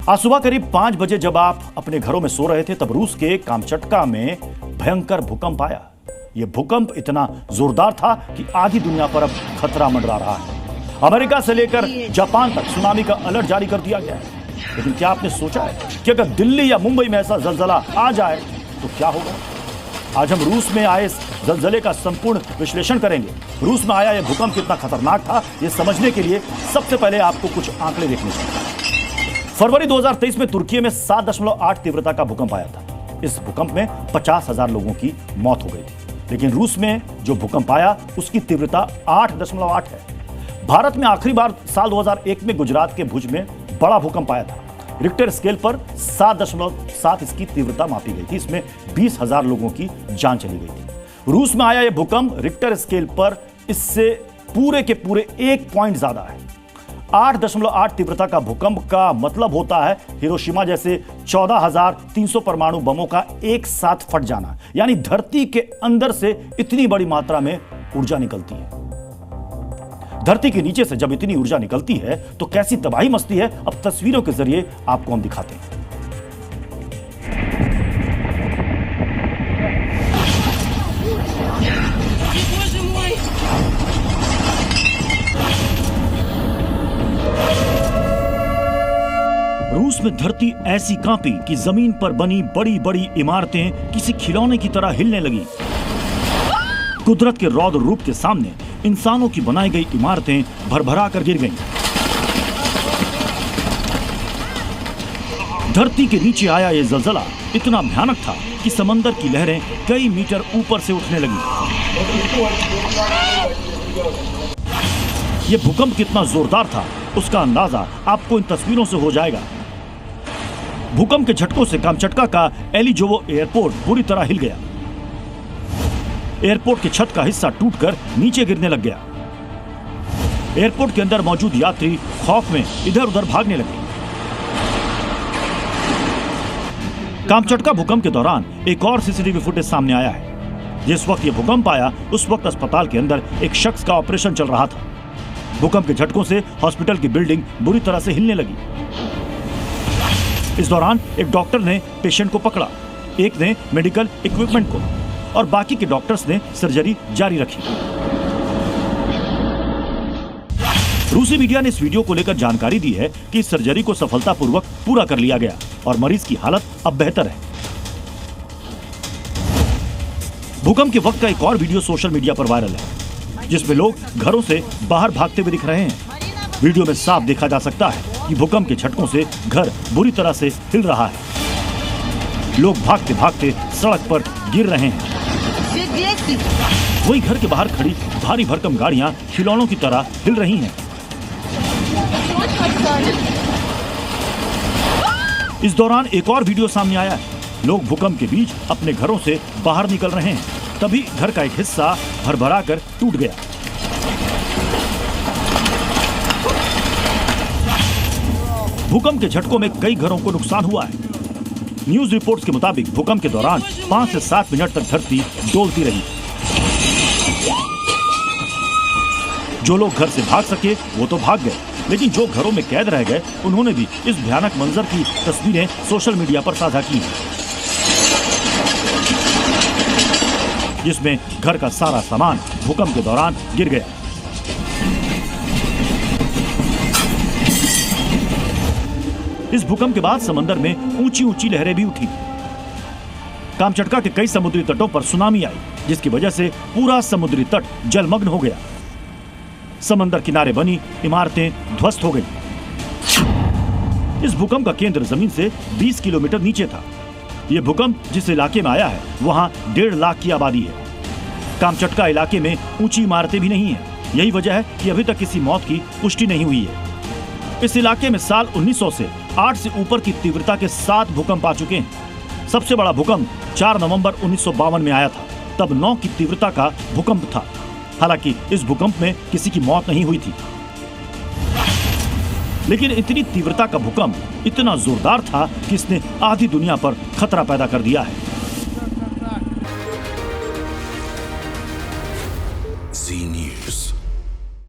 आज सुबह करीब 5 बजे जब आप अपने घरों में सो रहे थे तब रूस के कामचटका में भयंकर भूकंप आया। यह भूकंप इतना जोरदार था कि आधी दुनिया पर अब खतरा मंडरा रहा है। अमेरिका से लेकर जापान तक सुनामी का अलर्ट जारी कर दिया गया है। लेकिन क्या आपने सोचा है कि अगर दिल्ली या मुंबई में ऐसा जलजला आ जाए तो क्या होगा? आज हम रूस में आए इस जलजले का संपूर्ण विश्लेषण करेंगे। रूस में आया यह भूकंप कितना खतरनाक था, यह समझने के लिए सबसे पहले आपको कुछ आंकड़े देखने चाहिए। फरवरी 2023 में तुर्की में 7.8 तीव्रता का भूकंप आया था। इस भूकंप में 50,000 लोगों की मौत हो गई थी। लेकिन रूस में जो भूकंप आया उसकी तीव्रता 8.8 है। भारत में आखिरी बार साल 2001 में गुजरात के भुज में बड़ा भूकंप आया था। रिक्टर स्केल पर 7.7 इसकी तीव्रता मापी गई थी। इसमें 20,000 लोगों की जान चली गई थी। रूस में आया यह भूकंप रिक्टर स्केल पर इससे पूरे के पूरे 1 पॉइंट ज्यादा है। 8.8 तीव्रता का भूकंप का मतलब होता है हिरोशिमा जैसे 14,300 परमाणु बमों का एक साथ फट जाना। यानी धरती के अंदर से इतनी बड़ी मात्रा में ऊर्जा निकलती है। धरती के नीचे से जब इतनी ऊर्जा निकलती है तो कैसी तबाही मचती है, अब तस्वीरों के जरिए आपको हम दिखाते हैं। रूस में धरती ऐसी कांपी कि जमीन पर बनी बड़ी बड़ी इमारतें किसी खिलौने की तरह हिलने लगी। कुदरत के रौद्र रूप के सामने इंसानों की बनाई गई इमारतें भरभरा कर गिर गईं। धरती के नीचे आया यह जलजला इतना भयानक था कि समंदर की लहरें कई मीटर ऊपर से उठने लगी। यह भूकंप कितना जोरदार था उसका अंदाजा आपको इन तस्वीरों से हो जाएगा। भूकंप के झटकों से कामचटका का एलिजोवो एयरपोर्ट बुरी तरह हिल गया। एयरपोर्ट की छत का हिस्सा टूटकर नीचे गिरने लग गया। एयरपोर्ट के अंदर मौजूद यात्री खौफ में इधर उधर भागने लगे। कामचटका भूकंप के दौरान एक और सीसीटीवी फुटेज सामने आया है। जिस वक्त यह भूकंप आया उस वक्त अस्पताल के अंदर एक शख्स का ऑपरेशन चल रहा था। भूकंप के झटकों से हॉस्पिटल की बिल्डिंग बुरी तरह से हिलने लगी। इस दौरान एक डॉक्टर ने पेशेंट को पकड़ा, एक ने मेडिकल इक्विपमेंट को और बाकी के डॉक्टर्स ने सर्जरी जारी रखी। रूसी मीडिया ने इस वीडियो को लेकर जानकारी दी है कि इस सर्जरी को सफलतापूर्वक पूरा कर लिया गया और मरीज की हालत अब बेहतर है। भूकंप के वक्त का एक और वीडियो सोशल मीडिया पर वायरल है जिसमें लोग घरों से बाहर भागते हुए दिख रहे हैं। वीडियो में साफ देखा जा सकता है कि भूकंप के झटकों से घर बुरी तरह से हिल रहा है। लोग भागते भागते सड़क पर गिर रहे हैं। वही घर के बाहर खड़ी भारी भरकम गाड़ियां खिलौनों की तरह हिल रही हैं। इस दौरान एक और वीडियो सामने आया है। लोग भूकंप के बीच अपने घरों से बाहर निकल रहे हैं। तभी घर का एक हिस्सा भरभरा कर टूट गया। भूकंप के झटकों में कई घरों को नुकसान हुआ है। न्यूज रिपोर्ट्स के मुताबिक भूकंप के दौरान 5 से 7 मिनट तक धरती डोलती रही। जो लोग घर से भाग सके वो तो भाग गए, लेकिन जो घरों में कैद रह गए उन्होंने भी इस भयानक मंजर की तस्वीरें सोशल मीडिया पर साझा की हैं, जिसमें घर का सारा सामान भूकंप के दौरान गिर गया। इस भूकंप के बाद समंदर में ऊंची ऊंची लहरें भी उठी। कामचटका के कई समुद्री तटों पर सुनामी आई जिसकी वजह से पूरा समुद्री तट जलमग्न हो गया। समंदर किनारे बनी इमारतें ध्वस्त हो गई। इस भूकंप का केंद्र जमीन से 20 किलोमीटर नीचे था। यह भूकंप जिस इलाके में आया है वहां 1.5 लाख की आबादी है। कामचटका इलाके में ऊंची इमारतें भी नहीं है। यही वजह है कि अभी तक किसी मौत की पुष्टि नहीं हुई है। इस इलाके में साल 1900 से 8 से ऊपर की तीव्रता के 7 भूकंप आ चुके हैं। सबसे बड़ा भूकंप 4 नवंबर 1952 में आया था। तब 9 की तीव्रता का भूकंप था। हालांकि इस भूकंप में किसी की मौत नहीं हुई थी। लेकिन इतनी तीव्रता का भूकंप इतना जोरदार था कि इसने आधी दुनिया पर खतरा पैदा कर दिया है।